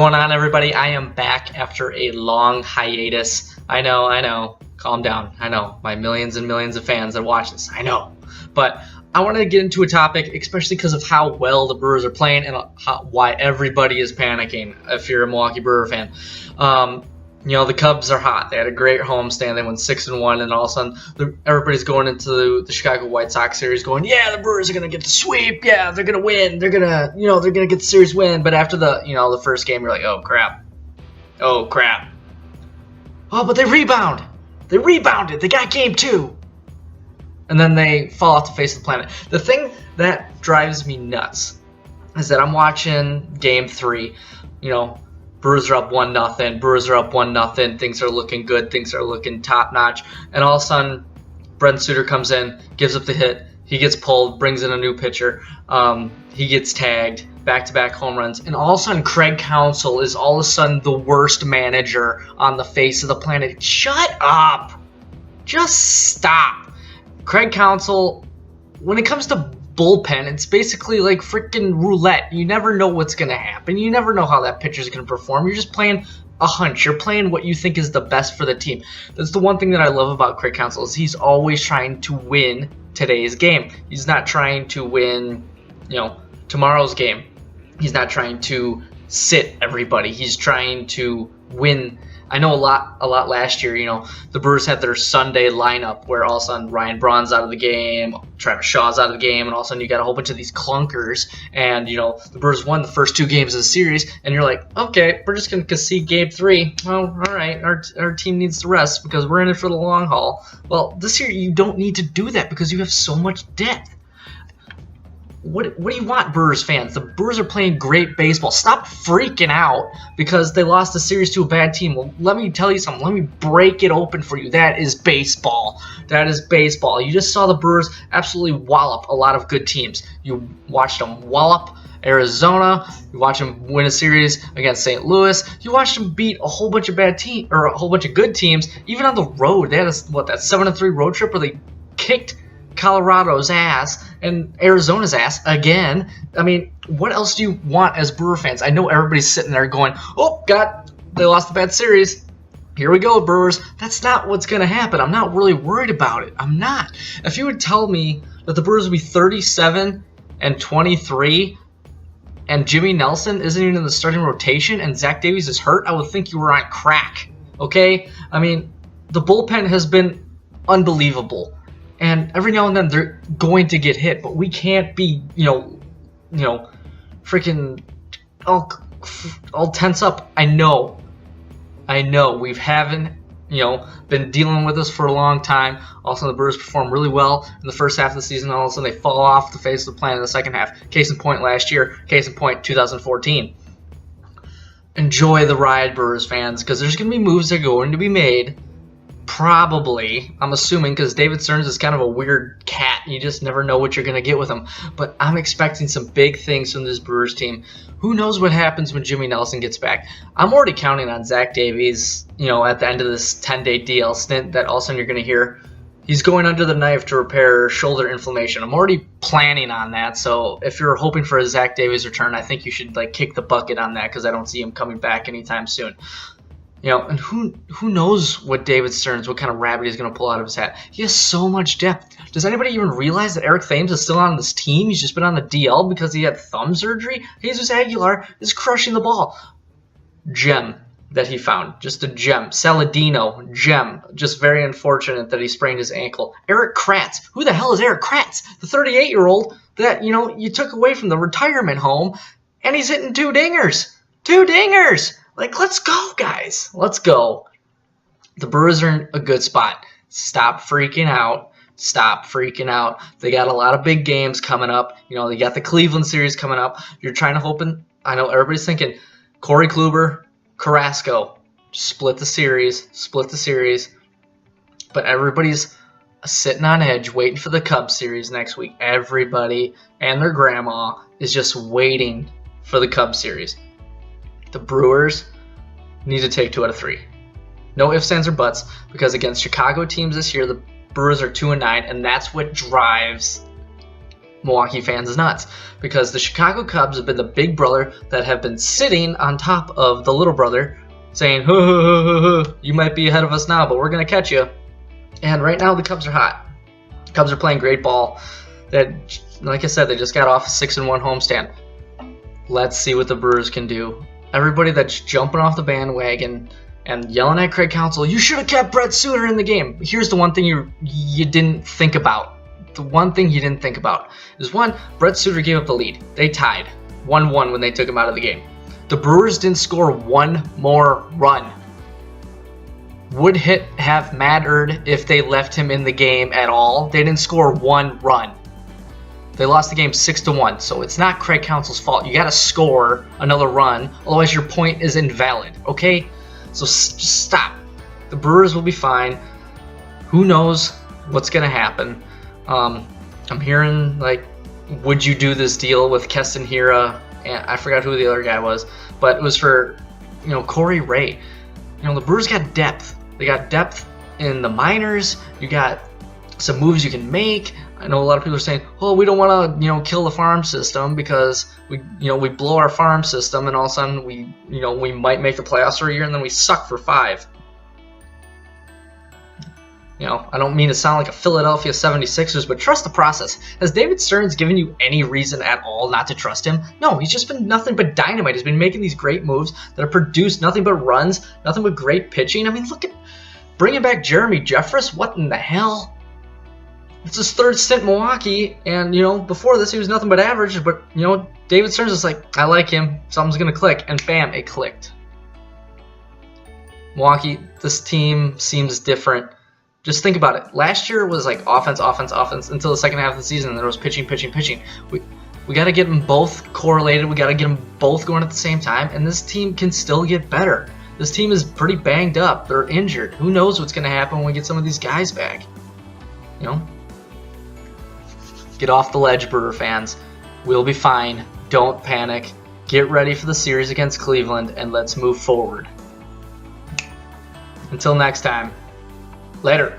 going on, everybody? I am back after a long hiatus. I know. Calm down. I know. My millions and millions of fans that watch this. I know. But I wanted to get into a topic, especially because of how well the Brewers are playing and why everybody is panicking if you're a Milwaukee Brewer fan. The Cubs are hot. They had a great homestand. They went 6-1, and all of a sudden everybody's going into the Chicago White Sox series going, yeah, the Brewers are going to get the sweep. Yeah, they're going to win. They're going to get the series win. But after the first game, you're like, oh, crap. Oh, but they rebound. They rebounded. They got game 2. And then they fall off the face of the planet. The thing that drives me nuts is that I'm watching game 3, Brewers are up 1-0. Brewers are up 1-0. Things are looking good. Things are looking top notch. And all of a sudden, Brent Suter comes in, gives up the hit. He gets pulled, brings in a new pitcher. He gets tagged, back-to-back home runs. And all of a sudden, Craig Counsell is all of a sudden the worst manager on the face of the planet. Shut up. Just stop. Craig Counsell, when it comes to bullpen, it's basically like freaking roulette. You never know what's going to happen. You never know how that pitcher's going to perform. You're just playing a hunch. You're playing what you think is the best for the team. That's the one thing that I love about Craig Counsell is he's always trying to win today's game. He's not trying to win, tomorrow's game. He's not trying to sit everybody. He's trying to win. I know a lot last year, the Brewers had their Sunday lineup where all of a sudden Ryan Braun's out of the game, Travis Shaw's out of the game, and all of a sudden you got a whole bunch of these clunkers, and, the Brewers won the first 2 games of the series, and you're like, okay, we're just going to concede game 3. Well, all right, our team needs to rest because we're in it for the long haul. Well, this year you don't need to do that because you have so much depth. What do you want, Brewers fans? The Brewers are playing great baseball. Stop freaking out because they lost the series to a bad team. Well, let me tell you something. Let me break it open for you. That is baseball. That is baseball. You just saw the Brewers absolutely wallop a lot of good teams. You watched them wallop Arizona. You watched them win a series against St. Louis. You watched them beat a whole bunch of bad teams or a whole bunch of good teams. Even on the road, they had that 7-3 road trip where they kicked Colorado's ass and Arizona's ass again. I mean, what else do you want as Brewer fans? I know everybody's sitting there going, oh, God, they lost the bad series. Here we go, Brewers. That's not what's going to happen. I'm not really worried about it. I'm not. If you would tell me that the Brewers would be 37-23 and Jimmy Nelson isn't even in the starting rotation and Zach Davies is hurt, I would think you were on crack. Okay? I mean, the bullpen has been unbelievable. And every now and then they're going to get hit, but we can't be, freaking all tense up. I know. We haven't, been dealing with this for a long time. Also, the Brewers perform really well in the first half of the season. All of a sudden, they fall off the face of the planet in the second half. Case in point last year. Case in point 2014. Enjoy the ride, Brewers fans, because there's going to be moves that are going to be made. Probably, I'm assuming, because David Stearns is kind of a weird cat. You just never know what you're going to get with him. But I'm expecting some big things from this Brewers team. Who knows what happens when Jimmy Nelson gets back? I'm already counting on Zach Davies, at the end of this 10-day DL stint that all of a sudden you're going to hear he's going under the knife to repair shoulder inflammation. I'm already planning on that. So if you're hoping for a Zach Davies return, I think you should kick the bucket on that because I don't see him coming back anytime soon. And who knows what David Stearns, what kind of rabbit he's going to pull out of his hat. He has so much depth. Does anybody even realize that Eric Thames is still on this team? He's just been on the DL because he had thumb surgery. Jesus Aguilar is crushing the ball. Gem that he found. Just a gem. Saladino, gem. Just very unfortunate that he sprained his ankle. Eric Kratz. Who the hell is Eric Kratz? The 38-year-old that, you took away from the retirement home, and he's hitting 2 dingers. 2 dingers! Let's go, guys. Let's go. The Brewers are in a good spot. Stop freaking out. Stop freaking out. They got a lot of big games coming up. They got the Cleveland series coming up. You're trying to hope, I know everybody's thinking, Corey Kluber, Carrasco, split the series. But everybody's sitting on edge waiting for the Cubs series next week. Everybody and their grandma is just waiting for the Cubs series. The Brewers need to take 2 out of 3. No ifs, ands, or buts, because against Chicago teams this year, the Brewers are 2-9, and that's what drives Milwaukee fans nuts, because the Chicago Cubs have been the big brother that have been sitting on top of the little brother saying, you might be ahead of us now, but we're going to catch you. And right now the Cubs are hot. The Cubs are playing great ball. Like I said, they just got off a 6-1 homestand. Let's see what the Brewers can do. Everybody that's jumping off the bandwagon and yelling at Craig Counsell, you should have kept Brett Suter in the game. Here's the one thing you didn't think about. The one thing you didn't think about is, one, Brett Suter gave up the lead. They tied 1-1 when they took him out of the game. The Brewers didn't score one more run. Would it have mattered if they left him in the game at all? They didn't score one run. They lost the game 6-1, so it's not Craig Counsell's fault. You got to score another run, otherwise your point is invalid, okay? So just stop. The Brewers will be fine. Who knows what's going to happen? I'm hearing, like, would you do this deal with Keston Hiura? And I forgot who the other guy was, but it was for, Corey Ray. The Brewers got depth. They got depth in the minors. You got some moves you can make. I know a lot of people are saying, "Oh, we don't want to, kill the farm system because we blow our farm system, and all of a sudden we might make the playoffs for a year and then we suck for 5." I don't mean to sound like a Philadelphia 76ers, but trust the process. Has David Stearns given you any reason at all not to trust him? No, he's just been nothing but dynamite. He's been making these great moves that have produced nothing but runs, nothing but great pitching. I mean, look at bringing back Jeremy Jeffress. What in the hell? It's his 3rd stint in Milwaukee, and, before this he was nothing but average, but, David Stearns is like, I like him, something's going to click, and bam, it clicked. Milwaukee, this team seems different. Just think about it. Last year was like offense until the second half of the season, and there was pitching. We got to get them both correlated. We got to get them both going at the same time, and this team can still get better. This team is pretty banged up. They're injured. Who knows what's going to happen when we get some of these guys back? Get off the ledge, Brewer fans. We'll be fine. Don't panic. Get ready for the series against Cleveland, and let's move forward. Until next time. Later.